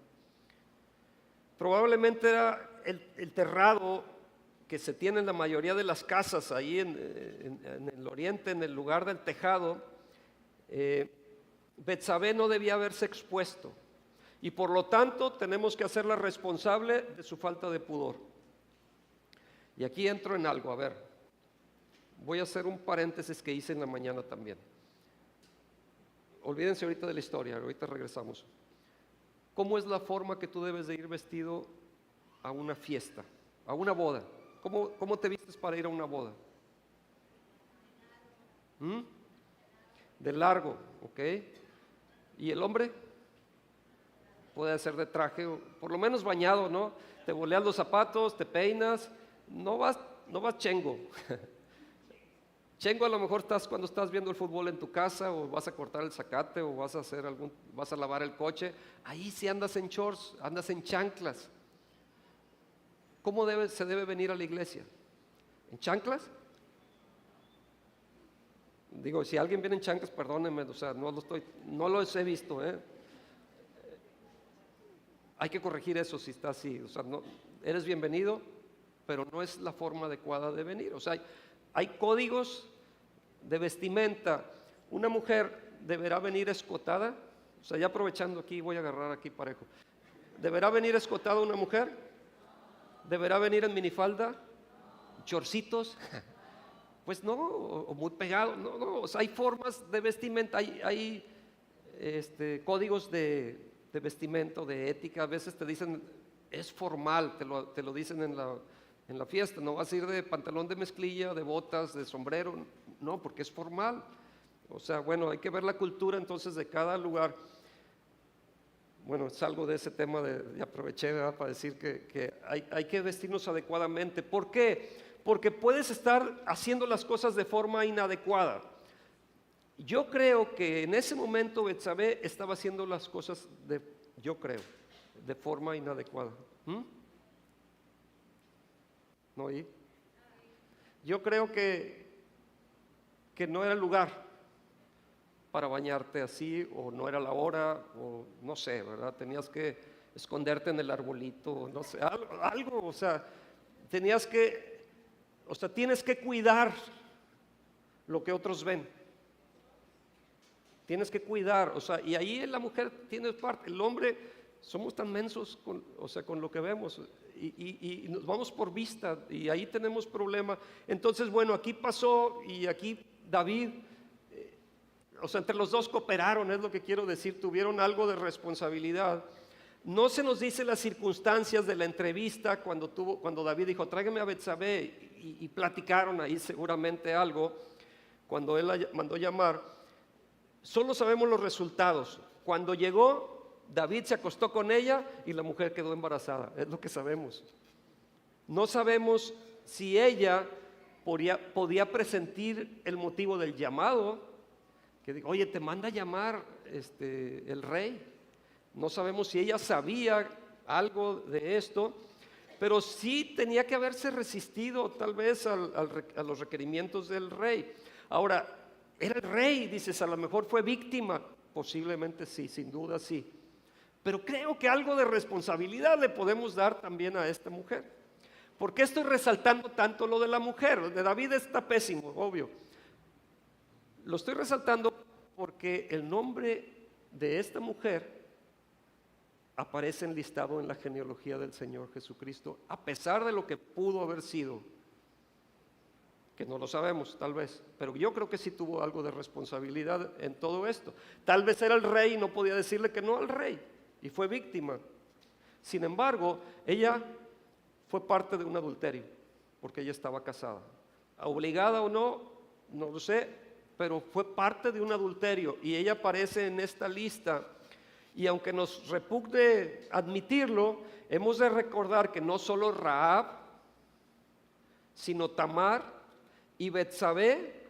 Probablemente era el terrado que se tiene en la mayoría de las casas ahí en el oriente, en el lugar del tejado. Betsabé no debía haberse expuesto, y por lo tanto tenemos que hacerla responsable de su falta de pudor. Y aquí entro en algo, a ver, voy a hacer un paréntesis que hice en la mañana también. Olvídense ahorita de la historia, ahorita regresamos. ¿Cómo es la forma que tú debes de ir vestido a una fiesta, a una boda? ¿Cómo te vistes para ir a una boda? De largo, ¿ok? ¿Y el hombre? Puede ser de traje, por lo menos bañado, ¿no? Te boleas los zapatos, te peinas, no vas chengo. Chengo a lo mejor estás cuando estás viendo el fútbol en tu casa, o vas a cortar el zacate, o vas a lavar el coche. Ahí sí andas en shorts, andas en chanclas. ¿Cómo se debe venir a la iglesia? ¿En chanclas? Digo, si alguien viene en chanclas, perdónenme, o sea, no los he visto, ¿eh? Hay que corregir eso si está así, o sea, no, eres bienvenido, pero no es la forma adecuada de venir. O sea, hay códigos de vestimenta. Una mujer deberá venir escotada, o sea, ya aprovechando aquí, voy a agarrar aquí parejo. ¿Deberá venir escotada una mujer? ¿Deberá venir en minifalda? ¿Chorcitos? Pues no, o muy pegado, no, o sea, hay formas de vestimenta, hay códigos de vestimenta, de ética. A veces te dicen, es formal, te lo dicen en la fiesta, no vas a ir de pantalón de mezclilla, de botas, de sombrero, no, porque es formal. O sea, bueno, hay que ver la cultura entonces de cada lugar. Bueno, salgo de ese tema, de aproveché, ¿verdad?, para decir que hay que vestirnos adecuadamente. ¿Por qué? Porque puedes estar haciendo las cosas de forma inadecuada. Yo creo que en ese momento Betsabé estaba haciendo las cosas de forma inadecuada. ¿No oí? Yo creo que no era el lugar para bañarte así, o no era la hora, o no sé, ¿verdad? Tenías que esconderte en el arbolito, no sé, algo, o sea, tienes que cuidar lo que otros ven. Tienes que cuidar, o sea, y ahí la mujer tiene parte. El hombre, somos tan mensos con lo que vemos, y nos vamos por vista, y ahí tenemos problema. Entonces, bueno, aquí pasó, y aquí David, o sea, entre los dos cooperaron, es lo que quiero decir, tuvieron algo de responsabilidad. No se nos dice las circunstancias de la entrevista cuando David dijo, tráigame a Betsabé, y platicaron ahí seguramente algo, cuando él la mandó llamar. Solo sabemos los resultados. Cuando llegó, David se acostó con ella y la mujer quedó embarazada, es lo que sabemos. No sabemos si ella podía presentir el motivo del llamado, que dijo, oye, te manda a llamar el rey. No sabemos si ella sabía algo de esto, pero sí tenía que haberse resistido tal vez a los requerimientos del rey. Ahora, era el rey, dices, a lo mejor fue víctima, posiblemente sí, sin duda sí. Pero creo que algo de responsabilidad le podemos dar también a esta mujer. ¿Por qué estoy resaltando tanto lo de la mujer? De David está pésimo, obvio. Lo estoy resaltando porque el nombre de esta mujer aparece enlistado en la genealogía del Señor Jesucristo, a pesar de lo que pudo haber sido, que no lo sabemos tal vez, pero yo creo que sí tuvo algo de responsabilidad en todo esto. Tal vez era el rey y no podía decirle que no al rey, y fue víctima. Sin embargo, ella fue parte de un adulterio. porque ella estaba casada. Obligada o no, no lo sé, pero fue parte de un adulterio y ella aparece en esta lista. Y aunque nos repugne admitirlo, hemos de recordar que no solo Rahab, sino Tamar y Betsabé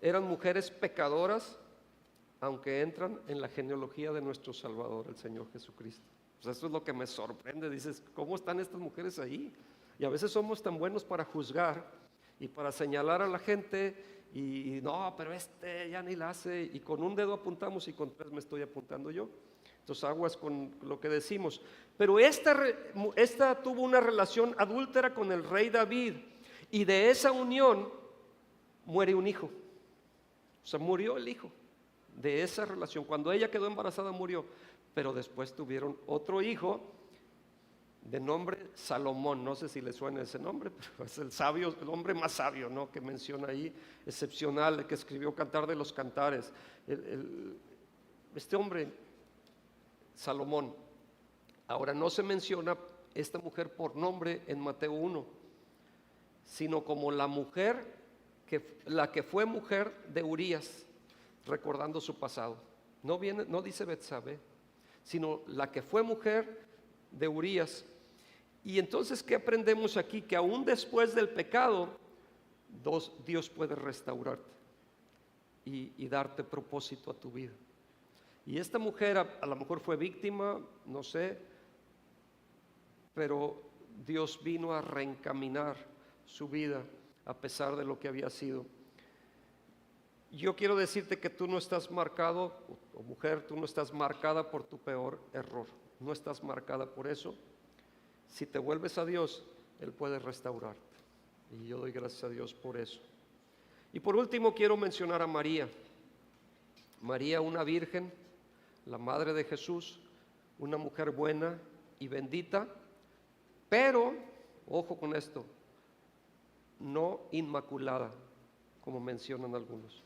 eran mujeres pecadoras, aunque entran en la genealogía de nuestro Salvador, el Señor Jesucristo. Pues eso es lo que me sorprende. Dices, ¿cómo están estas mujeres ahí? Y a veces somos tan buenos para juzgar y para señalar a la gente y no, pero ya ni la hace, y con un dedo apuntamos y con tres me estoy apuntando yo. Entonces aguas con lo que decimos. Pero esta tuvo una relación adúltera con el rey David, y de esa unión muere un hijo. O sea, murió el hijo de esa relación. Cuando ella quedó embarazada murió, pero después tuvieron otro hijo de nombre Salomón. No sé si le suena ese nombre, pero es el sabio, el hombre más sabio, ¿no?, que menciona ahí, excepcional, el que escribió Cantar de los Cantares. Este hombre, Salomón. Ahora, no se menciona esta mujer por nombre en Mateo 1, sino como la que fue mujer de Urías, recordando su pasado. No dice Betsabé, sino la que fue mujer de Urías. Y entonces, ¿qué aprendemos aquí? Que aún después del pecado, Dios puede restaurarte y darte propósito a tu vida. Y esta mujer a lo mejor fue víctima, no sé, pero Dios vino a reencaminar su vida a pesar de lo que había sido. Yo quiero decirte que tú no estás marcado, o mujer, tú no estás marcada por tu peor error. No estás marcada por eso. Si te vuelves a Dios, Él puede restaurarte. Y yo doy gracias a Dios por eso. Y por último quiero mencionar a María. María, una virgen, la madre de Jesús, una mujer buena y bendita, pero, ojo con esto, no inmaculada, como mencionan algunos.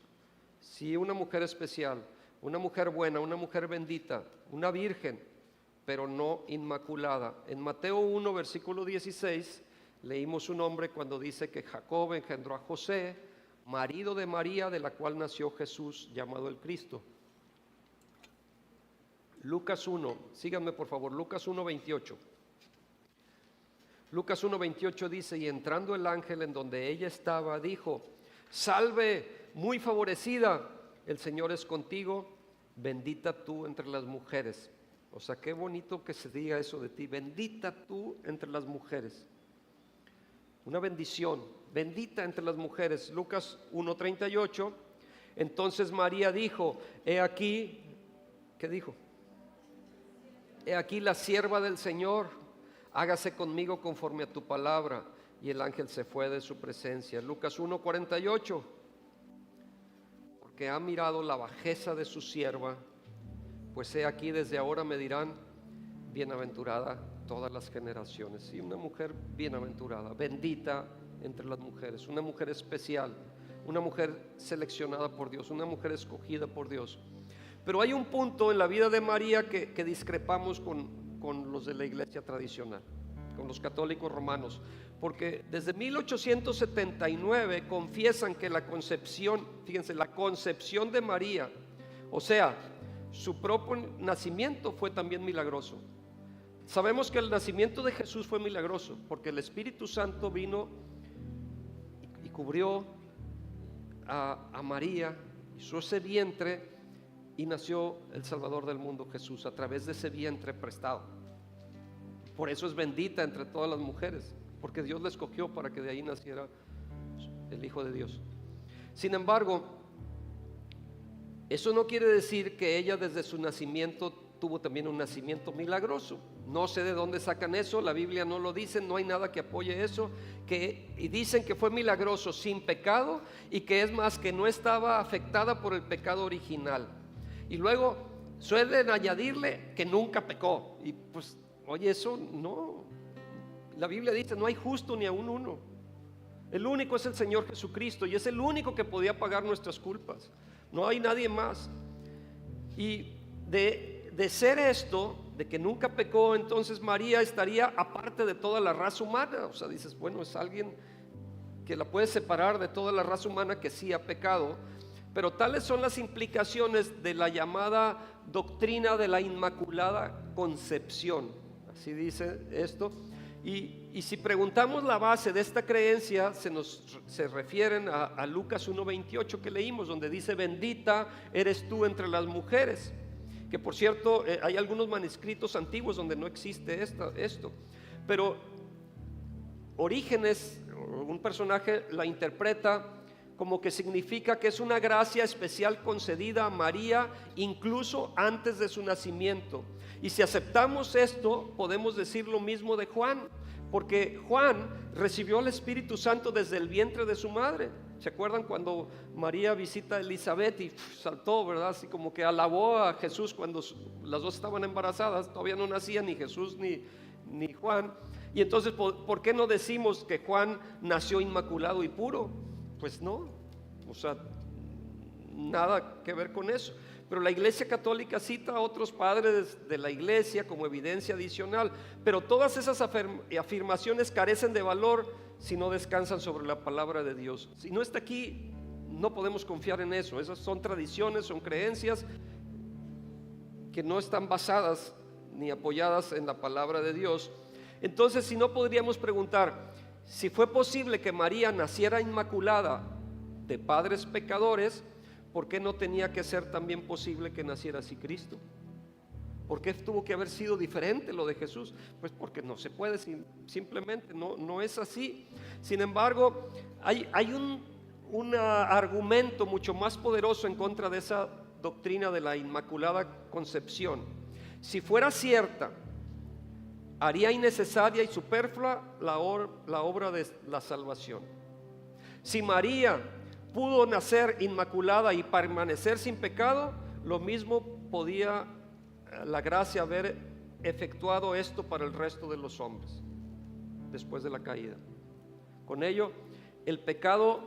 Sí, una mujer especial, una mujer buena, una mujer bendita, una virgen, pero no inmaculada. En Mateo 1, versículo 16, leímos su nombre cuando dice que Jacob engendró a José, marido de María, de la cual nació Jesús, llamado el Cristo. Lucas 1, síganme por favor, Lucas 1, 28. Lucas 1, 28 dice: y entrando el ángel en donde ella estaba, dijo: salve, muy favorecida, el Señor es contigo, bendita tú entre las mujeres. O sea, qué bonito que se diga eso de ti, bendita tú entre las mujeres. Una bendición, bendita entre las mujeres. Lucas 1, 38. Entonces María dijo: he aquí, ¿qué dijo? He aquí la sierva del Señor, hágase conmigo conforme a tu palabra. Y el ángel se fue de su presencia. Lucas 1, 48. Porque ha mirado la bajeza de su sierva, pues he aquí desde ahora me dirán bienaventurada todas las generaciones. Y una mujer bienaventurada, bendita entre las mujeres, una mujer especial, una mujer seleccionada por Dios, una mujer escogida por Dios. Pero hay un punto en la vida de María que discrepamos con los de la iglesia tradicional, con los católicos romanos, porque desde 1879 confiesan que la concepción, fíjense, la concepción de María, o sea, su propio nacimiento fue también milagroso. Sabemos que el nacimiento de Jesús fue milagroso porque el Espíritu Santo vino y cubrió a María, hizo ese vientre y nació el Salvador del mundo, Jesús, a través de ese vientre prestado. Por eso es bendita entre todas las mujeres, porque Dios la escogió para que de ahí naciera el Hijo de Dios. Sin embargo, eso no quiere decir que ella desde su nacimiento tuvo también un nacimiento milagroso. No sé de dónde sacan eso, la Biblia no lo dice, no hay nada que apoye eso, y dicen que fue milagroso sin pecado, y que es más, que no estaba afectada por el pecado original. Y luego suelen añadirle que nunca pecó, y pues, oye, eso no. La Biblia dice: no hay justo ni aún uno. El único es el Señor Jesucristo, y es el único que podía pagar nuestras culpas. No hay nadie más. Y de ser esto, de que nunca pecó, entonces María estaría aparte de toda la raza humana. O sea, dices, bueno, es alguien que la puede separar de toda la raza humana que sí ha pecado, pero tales son las implicaciones de la llamada doctrina de la Inmaculada Concepción. Así dice esto. Y si preguntamos la base de esta creencia, se refieren a Lucas 1:28 que leímos, donde dice: bendita eres tú entre las mujeres. Que por cierto, hay algunos manuscritos antiguos donde no existe esto. Pero Orígenes, un personaje, la interpreta como que significa que es una gracia especial concedida a María incluso antes de su nacimiento. Y si aceptamos esto, podemos decir lo mismo de Juan, porque Juan recibió el Espíritu Santo desde el vientre de su madre. ¿Se acuerdan cuando María visita a Elizabeth y saltó, verdad? Así como que alabó a Jesús cuando las dos estaban embarazadas, todavía no nacían ni Jesús ni Juan. Y entonces, ¿por qué no decimos que Juan nació inmaculado y puro? Pues no, o sea, nada que ver con eso. Pero la Iglesia Católica cita a otros padres de la Iglesia como evidencia adicional. Pero todas esas afirmaciones carecen de valor si no descansan sobre la palabra de Dios. Si no está aquí, no podemos confiar en eso. Esas son tradiciones, son creencias que no están basadas ni apoyadas en la palabra de Dios. Entonces, si no, podríamos preguntar: si fue posible que María naciera inmaculada de padres pecadores, ¿por qué no tenía que ser también posible que naciera así Cristo? ¿Por qué tuvo que haber sido diferente lo de Jesús? Pues porque no se puede, simplemente no es así. Sin embargo, hay un argumento mucho más poderoso en contra de esa doctrina de la Inmaculada Concepción. Si fuera cierta, haría innecesaria y superflua la obra de la salvación. Si María pudo nacer inmaculada y permanecer sin pecado, lo mismo podía la gracia haber efectuado esto para el resto de los hombres después de la caída. Con ello, el pecado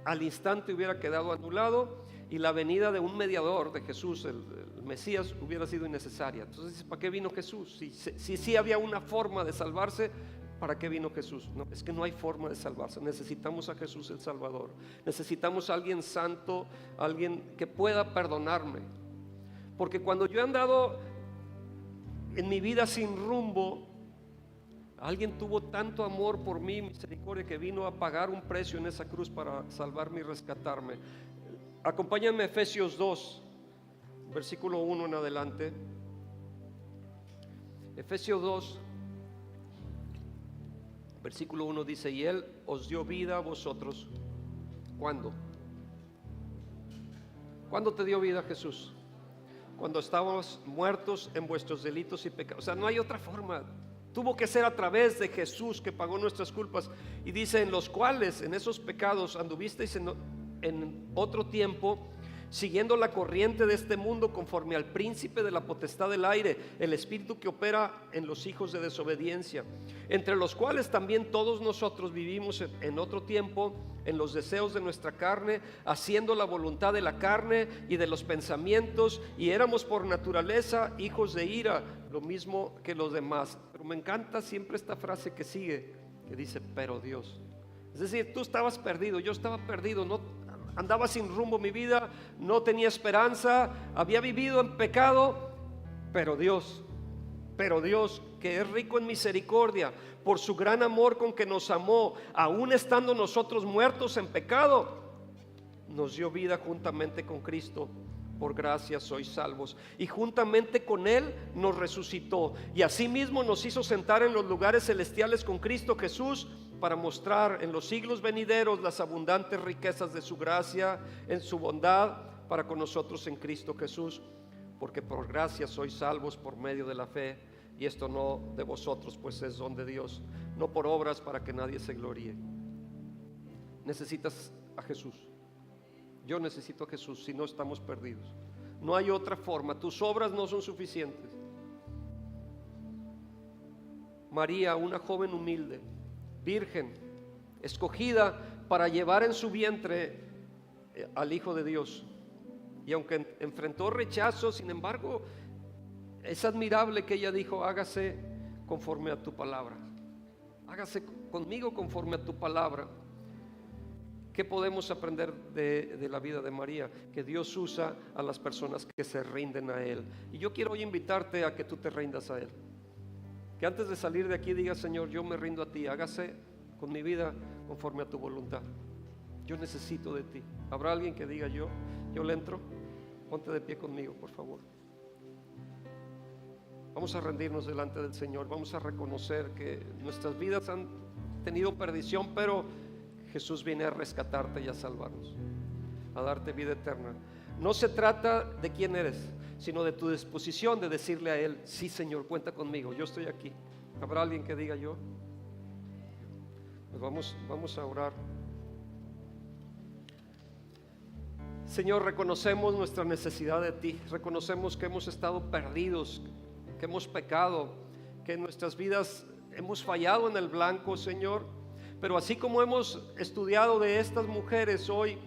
al instante hubiera quedado anulado y la venida de un mediador, de Jesús, el Mesías, hubiera sido innecesaria. Entonces, ¿para qué vino Jesús? Si había una forma de salvarse, ¿para qué vino Jesús? No, es que no hay forma de salvarse. Necesitamos a Jesús el Salvador. Necesitamos a alguien santo, alguien que pueda perdonarme. Porque cuando yo he andado en mi vida sin rumbo, alguien tuvo tanto amor por mí, misericordia, que vino a pagar un precio en esa cruz para salvarme y rescatarme. Acompáñenme a Efesios 2, versículo 1 en adelante. Efesios 2, versículo 1 dice: y Él os dio vida a vosotros. ¿Cuándo? ¿Cuándo te dio vida Jesús? Cuando estábamos muertos en vuestros delitos y pecados. O sea, no hay otra forma. Tuvo que ser a través de Jesús, que pagó nuestras culpas. Y dice: en los cuales, en esos pecados, anduvisteis en otro tiempo, siguiendo la corriente de este mundo, conforme al príncipe de la potestad del aire, el espíritu que opera en los hijos de desobediencia, entre los cuales también todos nosotros vivimos en otro tiempo en los deseos de nuestra carne, haciendo la voluntad de la carne y de los pensamientos, y éramos por naturaleza hijos de ira, lo mismo que los demás. Pero me encanta siempre esta frase que sigue, que dice: pero Dios. Es decir, tú estabas perdido, yo estaba perdido, no andaba sin rumbo mi vida, no tenía esperanza, había vivido en pecado, pero Dios, que es rico en misericordia, por su gran amor con que nos amó, aun estando nosotros muertos en pecado, nos dio vida juntamente con Cristo. Por gracia sois salvos, y juntamente con Él nos resucitó, y asimismo nos hizo sentar en los lugares celestiales con Cristo Jesús, para mostrar en los siglos venideros las abundantes riquezas de su gracia en su bondad para con nosotros en Cristo Jesús. Porque por gracia sois salvos por medio de la fe, y esto no de vosotros, pues es don de Dios, no por obras, para que nadie se gloríe. Necesitas a Jesús. Yo necesito a Jesús, si no estamos perdidos. No hay otra forma. Tus obras no son suficientes. María, una joven humilde, virgen, escogida para llevar en su vientre al Hijo de Dios, y aunque enfrentó rechazo, sin embargo, es admirable que ella dijo: hágase conforme a tu palabra, hágase conmigo conforme a tu palabra. ¿Qué podemos aprender de la vida de María? Que Dios usa a las personas que se rinden a Él. Y yo quiero hoy invitarte a que tú te rindas a Él. Que antes de salir de aquí digas: Señor, yo me rindo a ti, hágase con mi vida conforme a tu voluntad. Yo necesito de ti. ¿Habrá alguien que diga: yo le entro? Ponte de pie conmigo, por favor. Vamos a rendirnos delante del Señor. Vamos a reconocer que nuestras vidas han tenido perdición, pero Jesús viene a rescatarte y a salvarnos, a darte vida eterna. No se trata de quién eres, sino de tu disposición de decirle a Él: sí, Señor, cuenta conmigo, yo estoy aquí. ¿Habrá alguien que diga yo? Pues vamos a orar. Señor, reconocemos nuestra necesidad de ti. Reconocemos que hemos estado perdidos, que hemos pecado, que en nuestras vidas hemos fallado en el blanco, Señor. Pero así como hemos estudiado de estas mujeres hoy,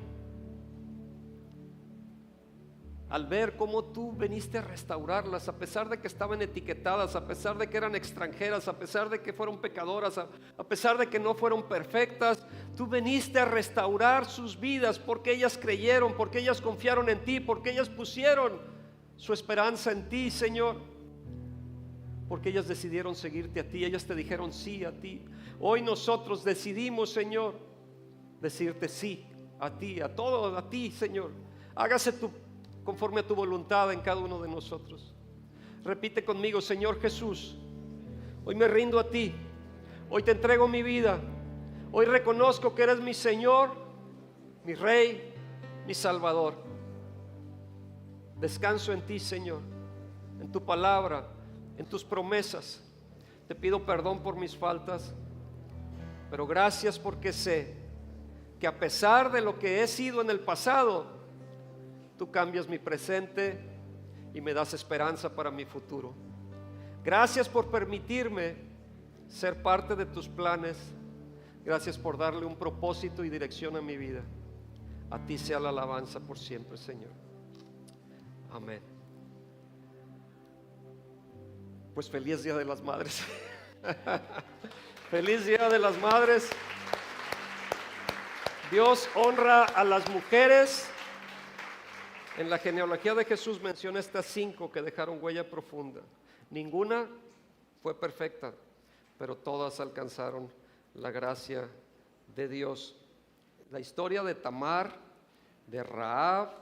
al ver cómo tú viniste a restaurarlas, a pesar de que estaban etiquetadas, a pesar de que eran extranjeras, a pesar de que fueron pecadoras, a pesar de que no fueron perfectas, tú viniste a restaurar sus vidas porque ellas creyeron, porque ellas confiaron en ti, porque ellas pusieron su esperanza en ti, Señor, porque ellas decidieron seguirte a ti, ellas te dijeron sí a ti. Hoy nosotros decidimos, Señor, decirte sí a ti, a todo, a ti, Señor. Hágase conforme a tu voluntad en cada uno de nosotros. Repite conmigo: Señor Jesús, hoy me rindo a ti, hoy te entrego mi vida, hoy reconozco que eres mi Señor, mi Rey, mi Salvador. Descanso en ti, Señor, en tu palabra, en tus promesas. Te pido perdón por mis faltas, pero gracias porque sé que a pesar de lo que he sido en el pasado, tú cambias mi presente y me das esperanza para mi futuro. Gracias por permitirme ser parte de tus planes. Gracias por darle un propósito y dirección a mi vida. A ti sea la alabanza por siempre, Señor. Amén. Pues feliz Día de las Madres. Feliz Día de las Madres. Dios honra a las mujeres. En la genealogía de Jesús menciona estas 5 que dejaron huella profunda. Ninguna fue perfecta, pero todas alcanzaron la gracia de Dios. La historia de Tamar, de Rahab,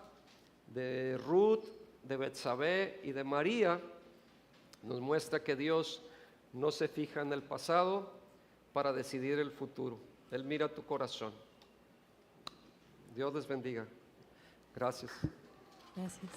de Ruth, de Betsabé y de María nos muestra que Dios no se fija en el pasado para decidir el futuro. Él mira tu corazón. Dios les bendiga. Gracias. Gracias.